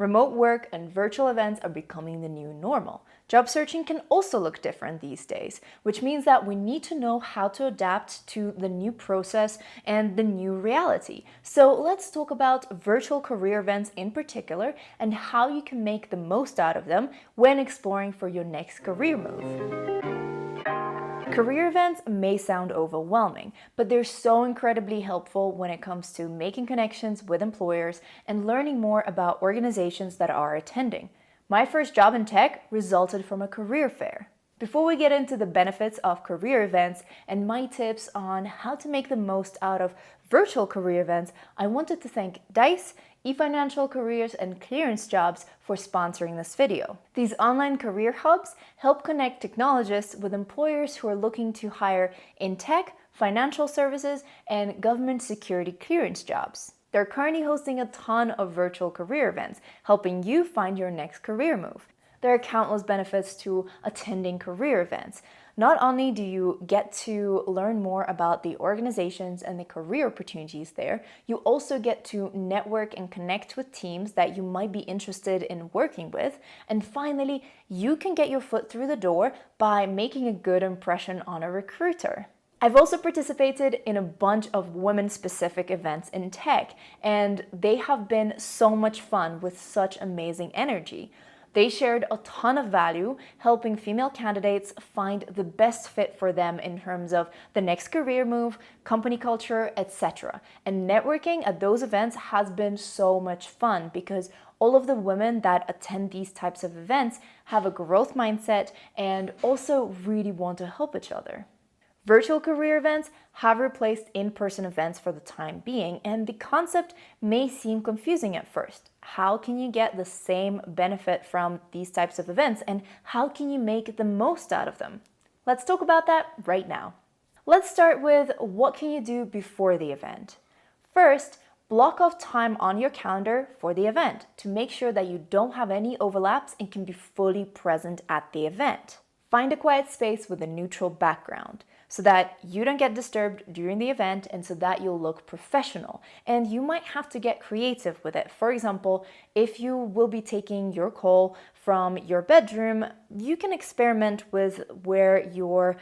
Remote work and virtual events are becoming the new normal. Job searching can also look different these days, which means that we need to know how to adapt to the new process and the new reality. So let's talk about virtual career events in particular and how you can make the most out of them when exploring for your next career move. Career events may sound overwhelming, but they're so incredibly helpful when it comes to making connections with employers and learning more about organizations that are attending. My first job in tech resulted from a career fair. Before we get into the benefits of career events and my tips on how to make the most out of virtual career events, I wanted to thank Dice, eFinancial Careers, and Clearance Jobs for sponsoring this video. These online career hubs help connect technologists with employers who are looking to hire in tech, financial services, and government security clearance jobs. They're currently hosting a ton of virtual career events, helping you find your next career move. There are countless benefits to attending career events. Not only do you get to learn more about the organizations and the career opportunities there, you also get to network and connect with teams that you might be interested in working with. And finally, you can get your foot through the door by making a good impression on a recruiter. I've also participated in a bunch of women-specific events in tech, and they have been so much fun with such amazing energy. They shared a ton of value, helping female candidates find the best fit for them in terms of the next career move, company culture, etc. And networking at those events has been so much fun because all of the women that attend these types of events have a growth mindset and also really want to help each other. Virtual career events have replaced in-person events for the time being, and the concept may seem confusing at first. How can you get the same benefit from these types of events, and how can you make the most out of them? Let's talk about that right now. Let's start with what can you do before the event. First, block off time on your calendar for the event to make sure that you don't have any overlaps and can be fully present at the event. Find a quiet space with a neutral background, so that you don't get disturbed during the event and so that you'll look professional. And you might have to get creative with it. For example, if you will be taking your call from your bedroom, you can experiment with where your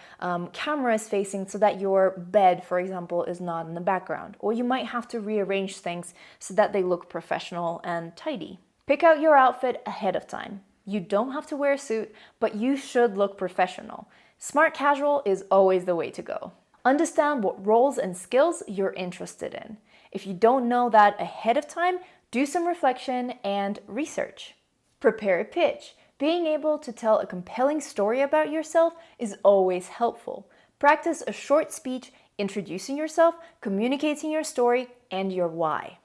camera is facing so that your bed, for example, is not in the background. Or you might have to rearrange things so that they look professional and tidy. Pick out your outfit ahead of time. You don't have to wear a suit, but you should look professional. Smart casual is always the way to go. Understand what roles and skills you're interested in. If you don't know that ahead of time, do some reflection and research. Prepare a pitch. Being able to tell a compelling story about yourself is always helpful. Practice a short speech introducing yourself, communicating your story, and your why.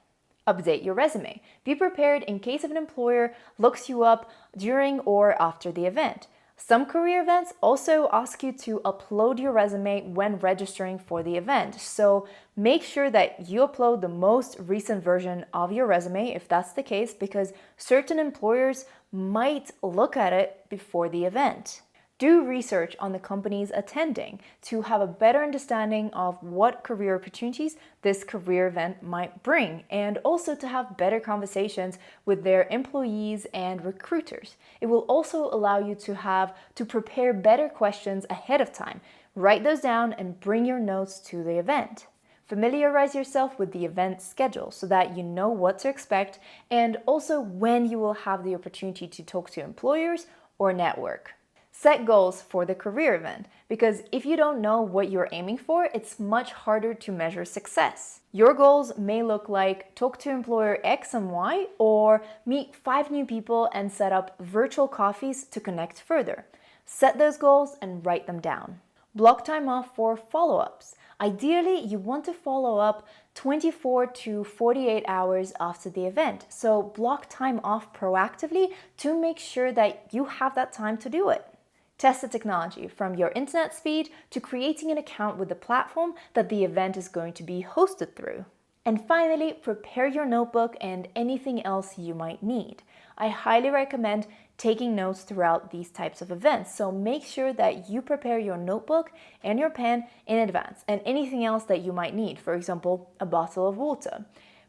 Update your resume. Be prepared in case an employer looks you up during or after the event. Some career events also ask you to upload your resume when registering for the event, so make sure that you upload the most recent version of your resume if that's the case, because certain employers might look at it before the event. Do research on the companies attending to have a better understanding of what career opportunities this career event might bring, and also to have better conversations with their employees and recruiters. It will also allow you to prepare better questions ahead of time. Write those down and bring your notes to the event. Familiarize yourself with the event schedule so that you know what to expect and also when you will have the opportunity to talk to employers or network. Set goals for the career event, because if you don't know what you're aiming for, it's much harder to measure success. Your goals may look like talk to employer X and Y, or meet 5 new people and set up virtual coffees to connect further. Set those goals and write them down. Block time off for follow-ups. Ideally, you want to follow up 24 to 48 hours after the event. So block time off proactively to make sure that you have that time to do it. Test the technology, from your internet speed to creating an account with the platform that the event is going to be hosted through. And finally, prepare your notebook and anything else you might need. I highly recommend taking notes throughout these types of events, so make sure that you prepare your notebook and your pen in advance, and anything else that you might need, for example, a bottle of water.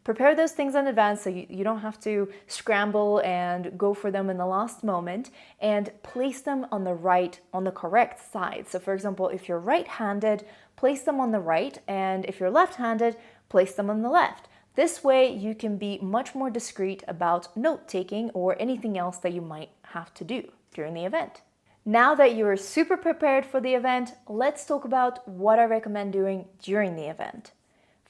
Prepare those things in advance so you don't have to scramble and go for them in the last moment, and place them on the correct side. So for example, if you're right-handed, place them on the right, and if you're left-handed, place them on the left. This way you can be much more discreet about note-taking or anything else that you might have to do during the event. Now that you're super prepared for the event, let's talk about what I recommend doing during the event.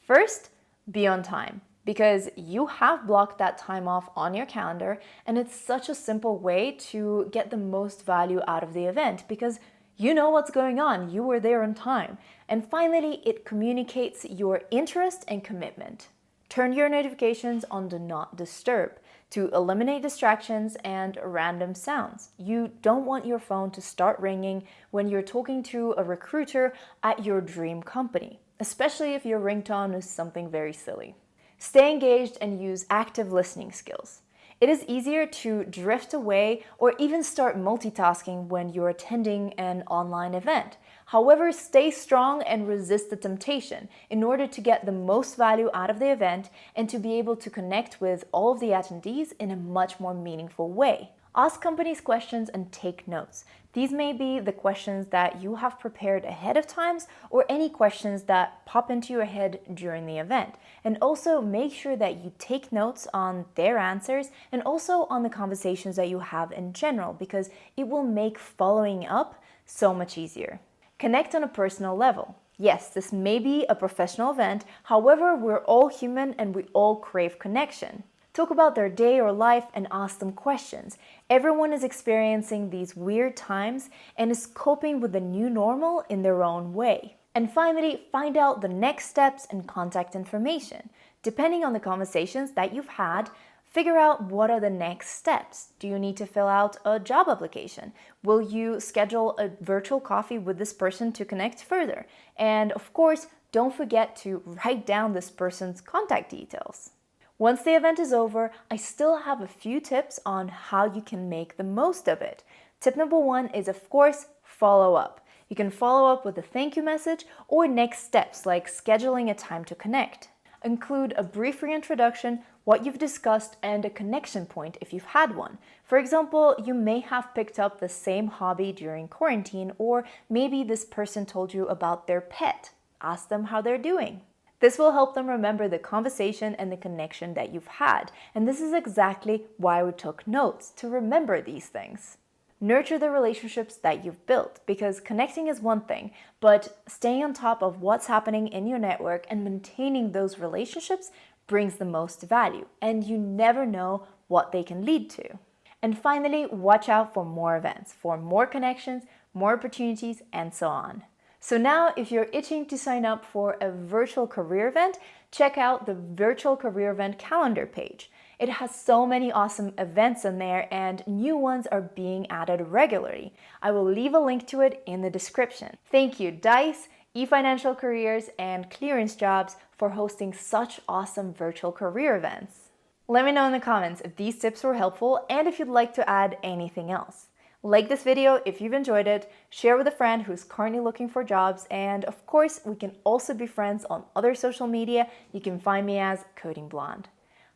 First, be on time, because you have blocked that time off on your calendar, and it's such a simple way to get the most value out of the event because you know what's going on, you were there on time. And finally, it communicates your interest and commitment. Turn your notifications on Do Not Disturb to eliminate distractions and random sounds. You don't want your phone to start ringing when you're talking to a recruiter at your dream company, especially if your ringtone is something very silly. Stay engaged and use active listening skills. It is easier to drift away or even start multitasking when you're attending an online event. However, stay strong and resist the temptation in order to get the most value out of the event and to be able to connect with all of the attendees in a much more meaningful way. Ask companies questions and take notes. These may be the questions that you have prepared ahead of time or any questions that pop into your head during the event. And also make sure that you take notes on their answers and also on the conversations that you have in general, because it will make following up so much easier. Connect on a personal level. Yes, this may be a professional event, however, we're all human and we all crave connection. Talk about their day or life and ask them questions. Everyone is experiencing these weird times and is coping with the new normal in their own way. And finally, find out the next steps and contact information. Depending on the conversations that you've had, figure out what are the next steps. Do you need to fill out a job application? Will you schedule a virtual coffee with this person to connect further? And of course, don't forget to write down this person's contact details. Once the event is over, I still have a few tips on how you can make the most of it. Tip number 1 is, of course, follow up. You can follow up with a thank you message or next steps like scheduling a time to connect. Include a brief reintroduction, what you've discussed, and a connection point if you've had one. For example, you may have picked up the same hobby during quarantine, or maybe this person told you about their pet. Ask them how they're doing. This will help them remember the conversation and the connection that you've had. And this is exactly why we took notes, to remember these things. Nurture the relationships that you've built, because connecting is one thing, but staying on top of what's happening in your network and maintaining those relationships brings the most value, and you never know what they can lead to. And finally, watch out for more events, for more connections, more opportunities, and so on. So now, if you're itching to sign up for a virtual career event, check out the virtual career event calendar page. It has so many awesome events in there, and new ones are being added regularly. I will leave a link to it in the description. Thank you, Dice, eFinancial Careers, and Clearance Jobs for hosting such awesome virtual career events. Let me know in the comments if these tips were helpful and if you'd like to add anything else. Like this video if you've enjoyed it, share with a friend who's currently looking for jobs, and of course, we can also be friends on other social media. You can find me as Coding Blonde.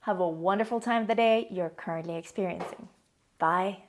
Have a wonderful time of the day you're currently experiencing. Bye.